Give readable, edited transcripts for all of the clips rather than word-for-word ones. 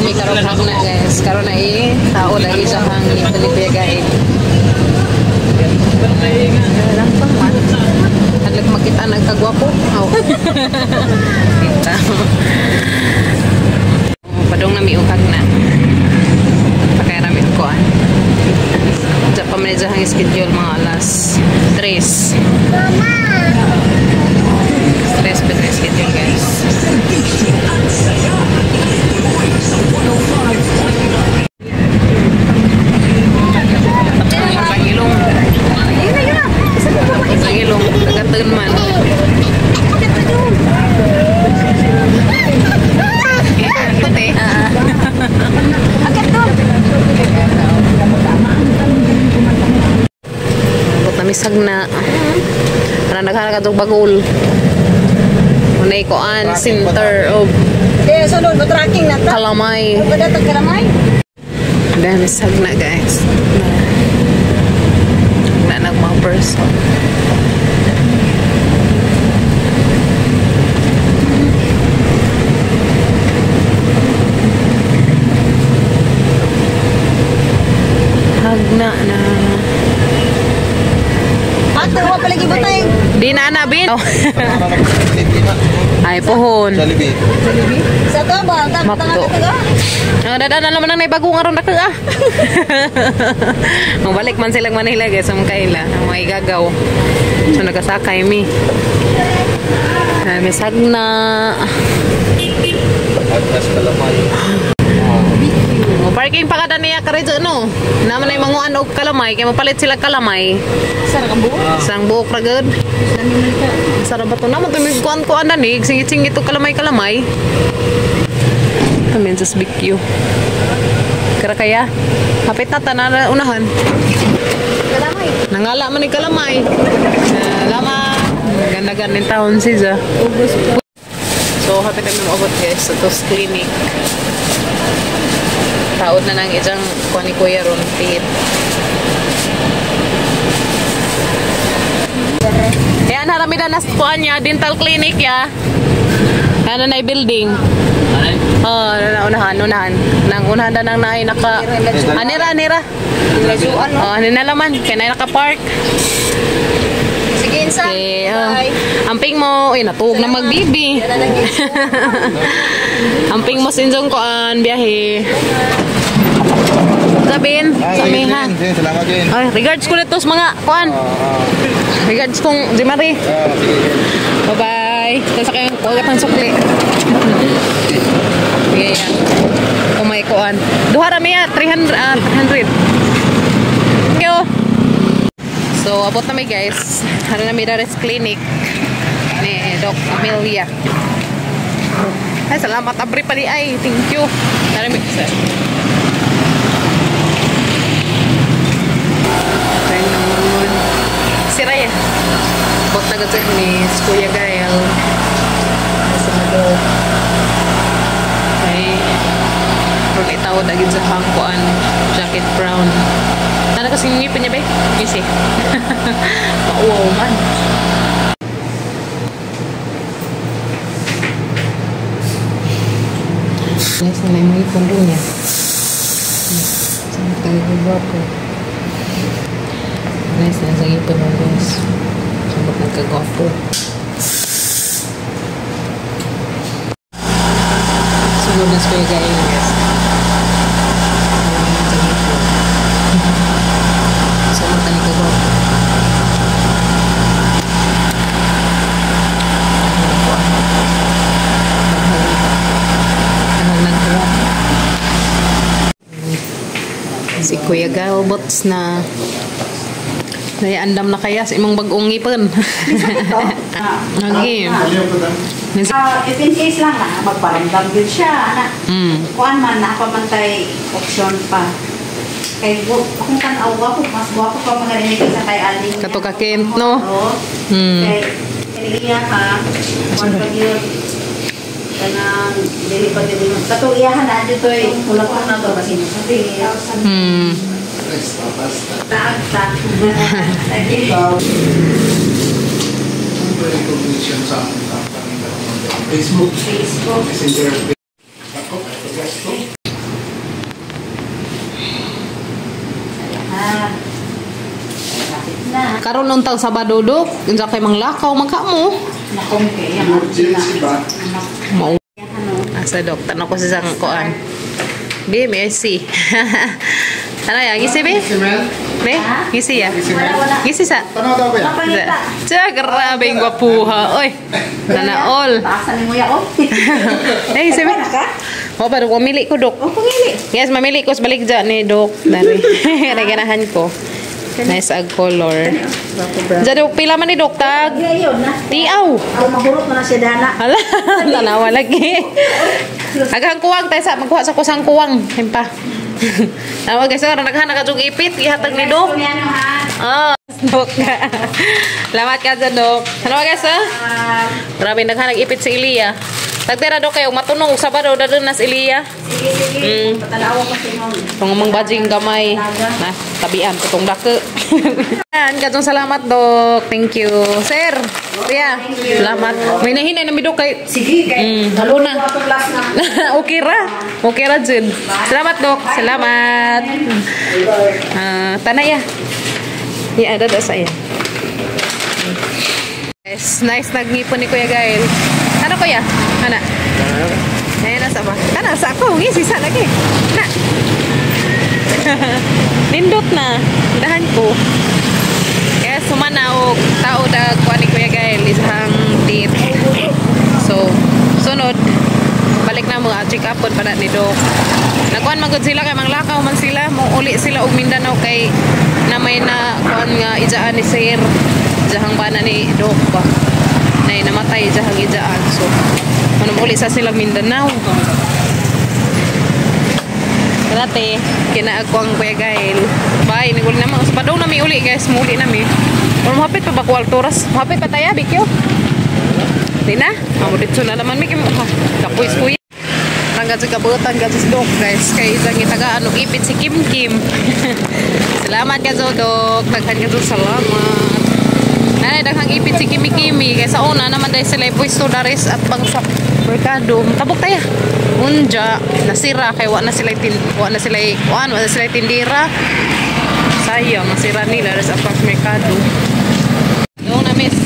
kami karon na guys. Karon na tao lagi sa hang Pilipiyagain. Lang pa man. Aglag makita nagkagwapo. Aw. Kita. Padong na miukag na. Pakay na miukuan. Sa pamanidya hang schedule mga alas 3. Mama! 3 pa schedule guys. Misag na para nagharap itong bagol unay ko an center of Kalamay dahil misag na guys na nagmang person hagna na Tawa palagi butay. Di na bin. Ay pohon. Jollibee. Sa to ba? Makto. Dadaan naman na bagong aron nako ah. Mabalik man sila Manila guys, ang kaila, ang mga igagaw. So nagasakay mi. Misag na. Agnas Kalamay. Parking pa kada niya karejo no. Naman ay manguan og Kalamay kay mapalit sila Kalamay. Sarang ang buo. Sang buok ra gud. Sarap ba to na mo tumig kuan ko andan ni singit-singit to Kalamay. Kamen sa BQ. Kara kaya hapit na tanan unahan. Kalamay. Nangala man ni Kalamay. Lama ganda-ganda ng taon siya. So hapit na mo abot guys sa tos clinic. Taod na nang isang kuha ni Kuya Ron Pit. Yan, haramida na kuha niya, dental clinic ya. Yan na building. Oh, unahan. Nang unahan na nang naay naka... Anira. Oh, ninalaman. Kaya na naka-park. Sige, insa. Okay, amping mo, natug na magbibi. Amping mo sinjong ko an biyahe. Sabihin, sabihin ha. Salamat din. Ay, regards ko nito sa mga kuan. Regards kong Jimari. Bye-bye. Kasi kayong kuwagat ng sukli. Sige yan. Kumay kuan. Duha rami ya, 300. Thank you. So, abot na may guys. Hara na may Dares Clinic ni Doc Amelia. Ay, salamat. Abri pali ay. Thank you. Hara may sir. Ayun. Si Raya. Abot na gano'n ni Kuya Gael. Sa mga ay ron itaw dagin sa hangkuan. Jacket brown. Ano kasi ngipin niya ba? Easy. Pauwaw man. Yes, na yung mga ipon niya. Saan tayo gagwapo? Nice na sa ipon mo guys. Sabot nagkagwapo. Sunod na Kuya Gael guys. Si Kuya Galbots na naiandam na kaya sa imong bagong ngipon. Okay. If in case lang na, magparamdam yun siya. Kuan man, napamantay option pa. Kay kung tanawa ko, mas guwapo pa mga rinig sa kay Aling. Kato ka Kent, no? Kay iya ka, kuan pa yun. Kanang dili pa din kato iyahan na dito ay kulak na to kasi sabi ta Facebook Messenger karon untang Sabado dok, unsa kay manglakaw man kamo. Nakompe yan. Mao. Asa dok, tanong ko sa sang kuan. Be, merci. Ano ya, gisi be? Be, gisi ya? Gisi sa? Tanaw daw ba yan? Papangita. Tiya, grabe yung gwapuha. Oy, nanaol. Taasan mo ya, oh. Eh, gisi be? O, pero mamili ko, Dok. Oh, pumili. Yes, mamili ko sa baligja ni Dok. Dari. Naganahan ko. Nice ag color. Jadi, pila man ni Dok, tag? Ngayon na. Tiaw. Ako mahurot mo na si Dana. Hala, tanawa lagi. Agang kuwang, tayo sa magkuha sa kusang kuwang. Himpa. Nawa guys, naghahan na ka ipit. Ihatag ni Dok. Ano ha? Oh, Dok. Salamat ka dyan, Dok. Ano guys, ha? Grabe, naghanag ipit si Ilia. Tagtira, Dok, kayo matunog. Sabado, dadun na si Ilia. Sige, sige. Patalawa ko si Mom. Itong mga bajing gamay. Na, tabian, itong dake. Yan, kadong salamat, Dok. Thank you. Sir, Ria, salamat. May nahinay na mi, Dok, kay... Sige, kay. Lalo na. Plus na. Okay ra. Okay ra, Jun. Salamat, Dok. Salamat. Tanay, ya. Yeah, ada saya. Nice nagngipon ni Kuya Gael. Ano Kuya? Ana? Ayan na sa ba? Kana sa ako. Sisa lagi. Na. Nindot na. Dahan ko. Kaya sumana og tao dag kuha ni Kuya Gael isang tit. So, sunod balik na mo check upon para ni Dok. Nagkuhan magud sila kay manglakaw man sila. Mo uli sila og Mindanao kay na may na kuan nga ijaan ni Sir. Jahang bana ni Dok ba. Nay namatay jahang ijaan. So, manum uli sa sila Mindanao. Dati kina ako ang Kuya Gael. Bye, niguli naman sa padaw na mi uli guys, muli na mi. Or mahapit pa ba ko alturas? Mahapit pa tayo bikyo. Di na? Amo dito na naman mi kim. Kapuis kuya. Hanggang sa kabutan ka sa Dok guys. Kaya isang itagaan og ipit si Kim Kim. Salamat ka sa Dok. Daghan ka sa salamat. Nanay daghang ipit si Kimi Kimi. Kaya sa una naman dahil sila pwesto daris at bang sa merkado. Tabok tayo. Unja nasira kay wa na sila tindira. Sayang nasira nila sa pang merkado. Doon na miss.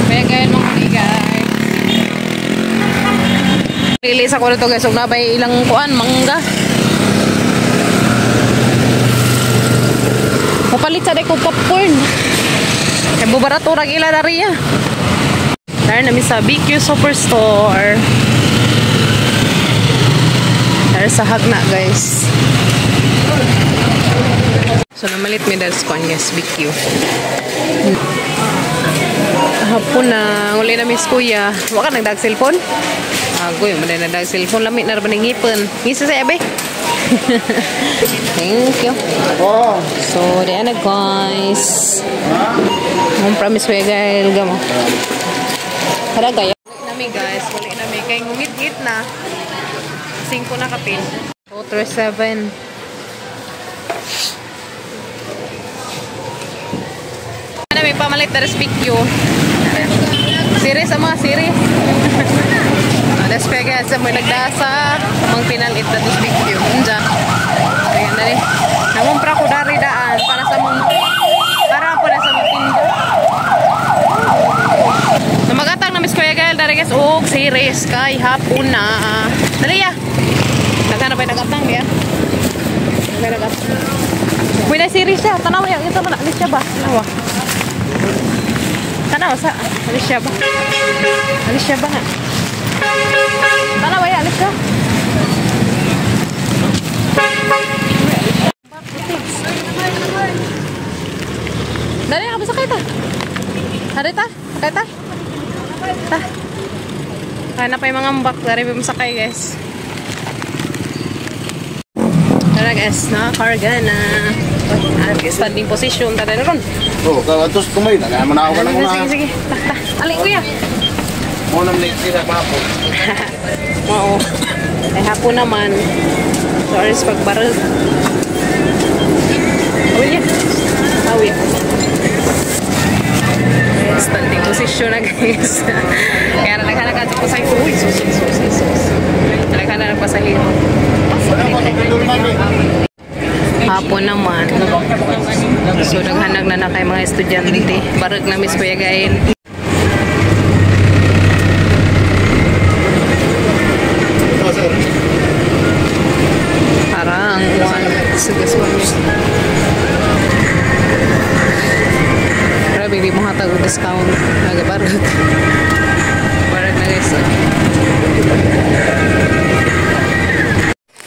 Kaya kaya nung guys. Pili sa ko to guys, ug nabay ilang kuan mangga. Mapalit sa ko popcorn. Kay bubarato ra ila dariya. Dar na mi sa BQ Superstore. Dar sa Hagna guys. So namalit mi dal kuan guys BQ. Hapon na uli na miss kuya. Wa ka nagdag cellphone? Agoy, man na nagdag cellphone lamit na ra baning ngipon. Ngisa sa abe. Thank you. Oh. So, diyan na guys. Ang promise ko guys, gamo. Tara gaya. Nami guys, wala nami kay ngumit-git na. 5 na kapin. 437. May pamalit na respectyo. Series ang mga series. Das pega sa may nagdasa mang pinalit na respectyo. Unja. Ayan na rin. Namumpra ko dari daan para sa mga sa mga tinda. Namagatang na Miss Kuya Gael dari guys. Series kay hapon na. Dali ya. Naghanap ay nagatang ya. Nagatang. Wala series siya. Tanaw yan. Ito man. Alis siya ba? Tanawa. Tanaw sa. Alis siya ba? Alis siya ba nga? Tanawa yan. Alis siya. Dali na. Kabisa kayo ta. Harita. Sakay ta. Ta. Kaya na pa yung mga mbak. Dari pa masakay guys. Tara guys, nakakarga na. Standing position, tara na ron. Oh, kalantos kumay na. Kaya manaw ka lang Sige, sige. Ta. Alin kuya. Munam na sila hapon. Oo. Ay hapon naman. So, aris pagbarag. Awil yan. Awil. Standing position na guys. Kaya na naghanag po sa ito. Uy, sus. Naghanag pa sa hero. hapon naman. So naghanag na kay mga estudyante. Barag na Miss Kuya Gail. Parang sugas mo niya. Grabe, di mo hatag discount. Nagabarag. Barag na guys.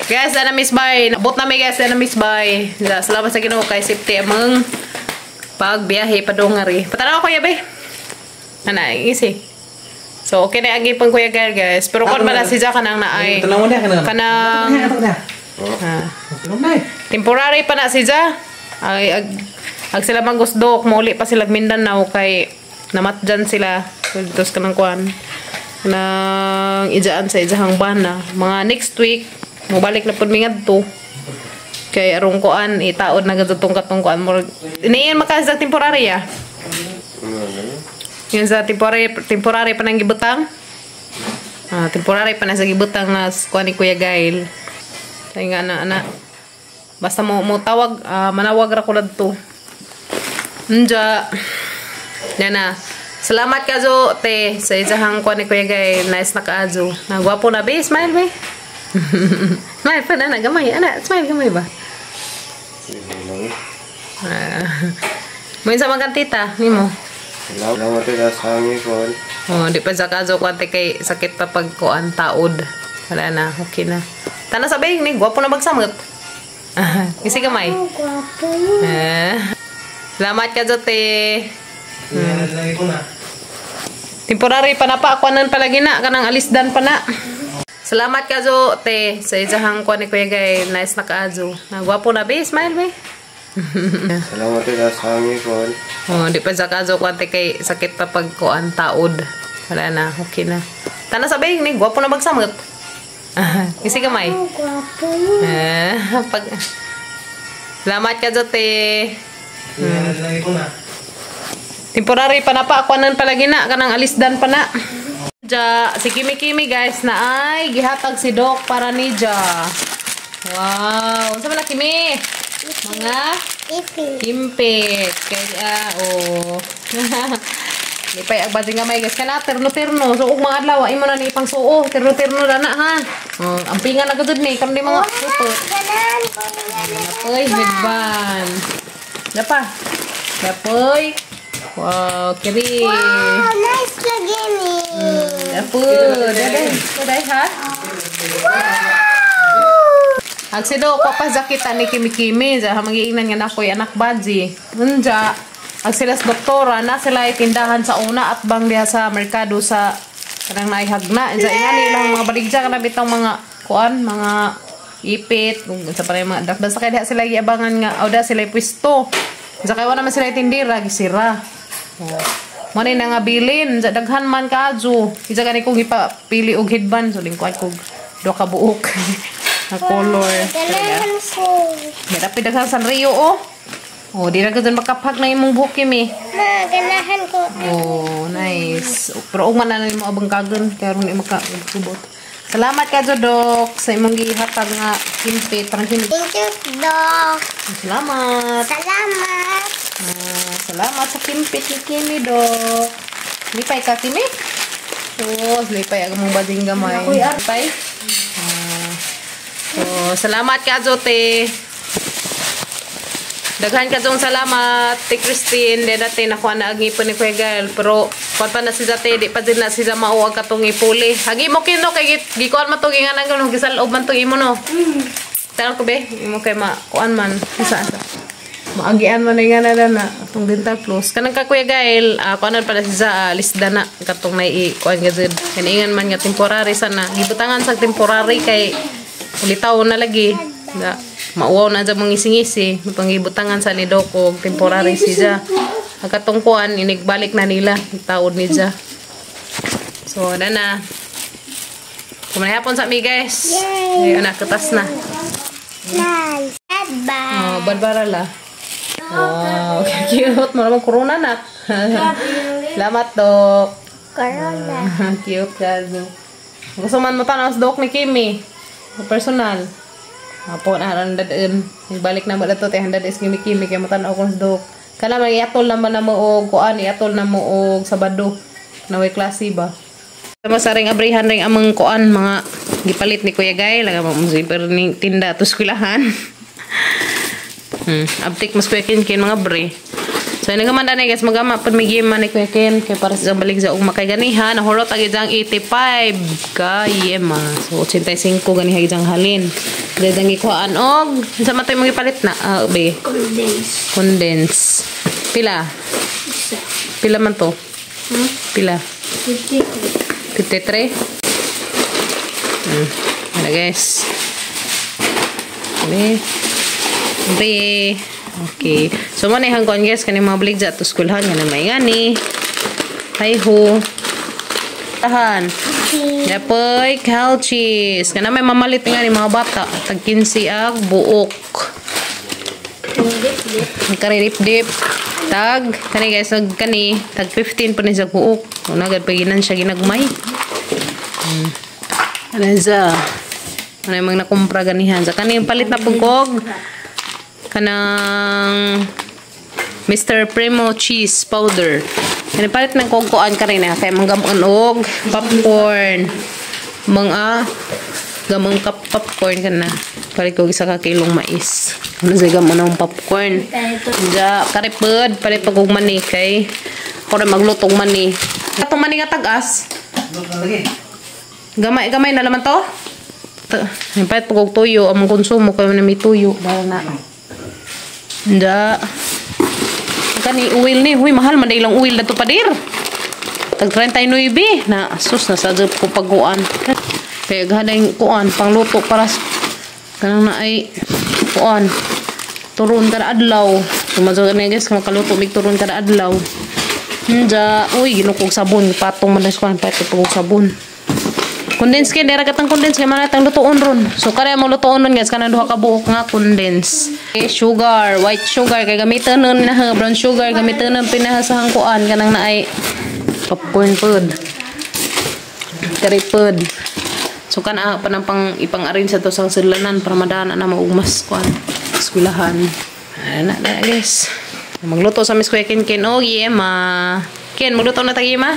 Guys, na Miss Bay. Abot na may guys, na Miss Bay. Salamat sa Ginoo kay safety among pagbiyahe padungari. Patanaw ko yabe. Ana, easy. So okay na ang ipon Kuya Gail guys. Pero kon bala si Jaka nang naay. Kanang temporary pa na si Ja. Ay ag sila manggusdok, muli pa sila Mindanao kay namatjan sila. Tos kanang kuan. Nang ijaan sa ijahang bana. Mga next week mobalik na pud mi ngadto. Kay arong kuan itaod na gadtong katong kuan mo. Iniin makas sa temporary ya. Yan sa temporary pa nang gibutang. Temporary pa na sa gibutang na kuan ni Kuya Gail. Kay nga ana. Basta mo tawag manawag ra ko ladto. Nja. Yan na. Salamat ka jo te sa ijahang kuan ni Kuya Gail. Nice na kaajo. Nagwapo na be, smile be. Smile pa na gamay. Ana, smile gamay ba? Mo sa magantita nimo. Salamat ka sa amin ko. Oh, di pa sa kaso ko ate kay sakit pa pag kuan taod. Wala na, okay na. Tana sabi ni gwapo na magsamot. Kasi gamay. Gwapo. Salamat ka jote. Temporary pa na pa kuanan palagi na kanang alisdan pa na. Salamat ka jote sa ijahang kuan ni Kuya Gail. Nice na kaajo. Gwapo na be, smile be. Salamat ka sa amin ko. Oh, di pa sa kaso ko ate kay sakit pa pag kuan taod. Wala na, okay na. Tana sabi ni gwapo na magsamot. Kasi gamay. Gwapo. Salamat ka jote. Temporary pa na pa kuanan palagi na kanang alisdan pa na. Ja, si Kimi guys na ay gihatag si Doc para ni Ja. Wow, sa mga Kimi. Mga Impit. Kaya, Lipay, agbading gamay guys. Kana, terno-terno. So, kung mga adlaw, ay mo na ni ipang suo. Terno-terno na na, ha? Ang pinga na gudod ni. Kam di mga pupot. Apoy, headband. Dapa. Dapoy. Wow, kiri. Wow, nice lagi ni. Dapoy. Daday, ha? Agsido papazakita ni Kimi sa magiingnan nga nakoy anak badji. Unja ang sila sa doktora na sila tindahan sa una at bang diha sa merkado sa kanang naihagna. Sa ingani lang mga baligja kana bitang mga kuan, mga ipit, sa pare mga dakda sa kay sila giabangan nga awda sila pwesto. Sa kay wala man sila tindira gisira. Manay na nga bilin sa daghan man kaadyo. Isa gani kong ipapili og headband so lingkuan kog do ka buok. Na color. Ganahan ko. May dapat daghang Sanrio oh. Di na gudon makapag na imong buhok Kimi. Ma, ganahan ko. Oh, nice. Pero ug man na mo abang kagon karon imo ka subot. Salamat ka Dok sa imong gihatag nga kimpit parang Thank you, Doc. Salamat. Salamat. Salamat sa kimpit ni Kimi Dok. Lipay ka Kimi? Oh, lipay ang mong bading gamay. Lipay. So, salamat ka jote. Daghan ka jong salamat ti Christine. Di dati nakuha na ang ipon ni Kuya Gail. Pero kuwan pa na si dati. Di pa din na siya mauwag ka tong ipuli. Hagi mo kino kay gikuan man tong inganan ko. Gisalob man tong imo no. Tanong ko be. Imo kay makuan man. Saan sa? Maagian man na inganan na. Itong dental floss. Kanang ka Kuya Gail. Kuanan pa na siya lisda na. Katong na kuan gazid. Kaningan man nga temporary sana. Gibutangan sa temporary kay ulitaw na lagi. Mauwaw na dyan mong ising-isi. Pangibutangan sa ni Doc o temporary siya. Agkatungkuan, inigbalik na nila. Itaod ni siya. So, na na. Kumanahapon sa mi guys. Yay! Ayan na, katas na. Nice. Bye-bye. Oh, badbarala. Wow, cute. Maramang corona na. Salamat, Doc. Corona. Cute ka. Gusto man mo tanaw sa Doc ni Kimi. Personal. Apo na handadin. Balik na ba dato te handad is kimi-kimi kay matan-aw kon dok. Kana may atol naman na mo og kuan iatol na mo og Sabado. Naway klase ba. Sama sa ring abrihan ring among kuan mga gipalit ni Kuya Gay laga mo zipper ning tinda to eskwelahan. Abtik mas Kuya Ken mga bre. So nagaman danay guys magama pud may game man ni Kuya Ken kay para sa balik sa og makay ganihan nahurot agi jang 85 kay ma. So 85 ganiha jang halin. Dadang ikuan og sa matay mo gipalit na be condense. Pila man to? Pila? 53. Ada guys. Be. Okay. So man ihang kon guys kani mga baligja to eskwelahan nga na may ngani. Hi ho. Tahan. Dapoy calchis. Kana may mamalit nga ni mga bata. Tag 15 ag buok. Karirip-dip. Tag. Kani guys, kani. Tag 15 pa ni sa buok. Unagad paginan siya ginagmay. Ano sa? Ano yung mga nakumpra ganihan. Sa kani yung palit na pugkog. Kanang Mr. Primo cheese powder. Kani palit ng kogkoan ka rin kay manggamon og popcorn. Mga gamang popcorn kana. Palit ko isa ka kilong mais. Ano sa gamon ng popcorn. Ja karipod palit pag og mani kay ko rin maglutong mani. Katong mani nga tagas. Gamay na laman to. Palit pag og tuyo among konsumo kay man may tuyo dahil na. Ja kani oil ni huy mahal man ilang oil dato padir tag 39 na sus na sa ko paguan kaya gaday kuan pangluto para kanang na ay kuan turon kada adlaw sumazo na guys kung makaluto mig turon kada adlaw ja uy ginukog sabon patong man sa kuan patong sabon condense kay dira katang condense kay manatang lutoon ron so kaya mo lutoon ron guys kanang duha ka buok nga condense sugar white sugar kay gamiton nun na brown sugar gamiton nun pinahasahang kuan kanang naay popcorn food curry food so kana pa nang pang ipang-arrange sa to sang sudlanan para madana na maugmas kuan eskwelahan na guys magluto sa Miss Kuya Ken og yema Ken magluto na tagi ma